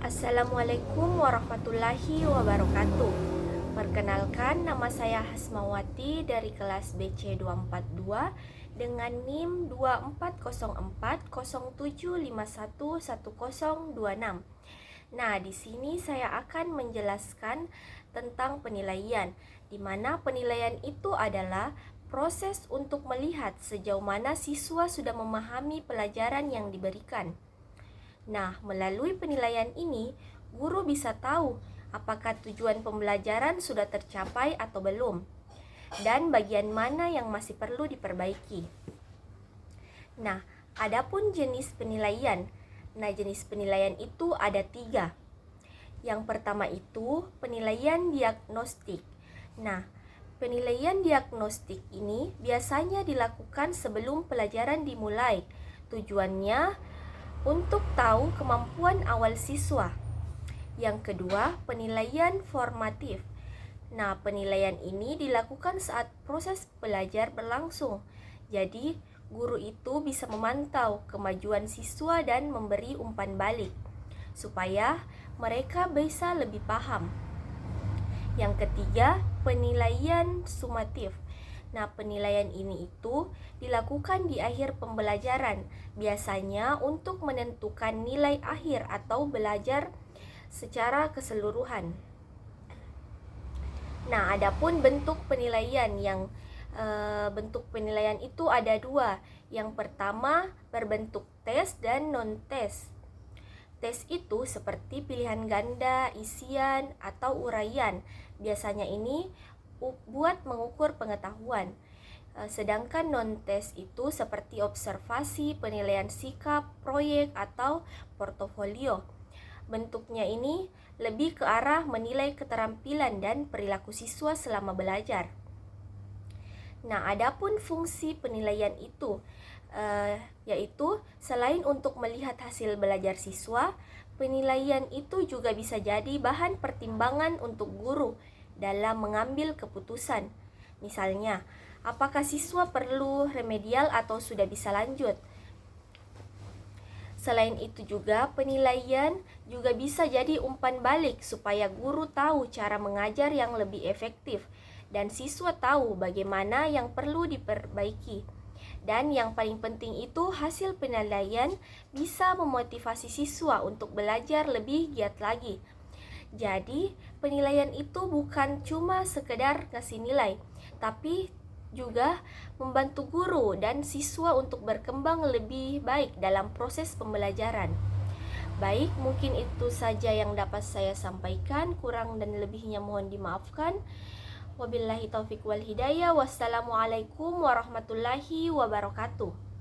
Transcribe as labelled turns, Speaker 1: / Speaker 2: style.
Speaker 1: Assalamualaikum warahmatullahi wabarakatuh. Perkenalkan, nama saya Hasmawati dari kelas BC 242 dengan NIM 240407511026. Nah, di sini saya akan menjelaskan tentang penilaian, di mana penilaian itu adalah proses untuk melihat sejauh mana siswa sudah memahami pelajaran yang diberikan. Nah, melalui penilaian ini, guru bisa tahu apakah tujuan pembelajaran sudah tercapai atau belum, dan bagian mana yang masih perlu diperbaiki. Nah, adapun jenis penilaian. Nah, jenis penilaian itu ada 3. Yang pertama itu penilaian diagnostik. Nah, penilaian diagnostik ini biasanya dilakukan sebelum pelajaran dimulai. Tujuannya untuk tahu kemampuan awal siswa. Yang kedua, penilaian formatif. Nah, penilaian ini dilakukan saat proses belajar berlangsung. Jadi, guru itu bisa memantau kemajuan siswa dan memberi umpan balik supaya mereka bisa lebih paham. Yang ketiga, penilaian sumatif. Nah, penilaian ini itu dilakukan di akhir pembelajaran, biasanya untuk menentukan nilai akhir atau belajar secara keseluruhan. Nah, adapun bentuk penilaian bentuk penilaian itu ada 2. Yang pertama berbentuk tes dan non-tes. Tes itu seperti pilihan ganda, isian, atau uraian. Biasanya ini buat mengukur pengetahuan. Sedangkan non-tes itu seperti observasi, penilaian sikap, proyek, atau portofolio. Bentuknya ini lebih ke arah menilai keterampilan dan perilaku siswa selama belajar. Nah, adapun fungsi penilaian itu yaitu selain untuk melihat hasil belajar siswa, penilaian itu juga bisa jadi bahan pertimbangan untuk guru dalam mengambil keputusan. Misalnya, apakah siswa perlu remedial atau sudah bisa lanjut? Selain itu juga, penilaian juga bisa jadi umpan balik supaya guru tahu cara mengajar yang lebih efektif dan siswa tahu bagaimana yang perlu diperbaiki. Dan yang paling penting itu hasil penilaian bisa memotivasi siswa untuk belajar lebih giat lagi. Jadi, penilaian itu bukan cuma sekedar ngasih nilai, tapi juga membantu guru dan siswa untuk berkembang lebih baik dalam proses pembelajaran. Baik, mungkin itu saja yang dapat saya sampaikan. Kurang dan lebihnya mohon dimaafkan. Wabillahi taufiq wal hidayah. Wassalamualaikum warahmatullahi wabarakatuh.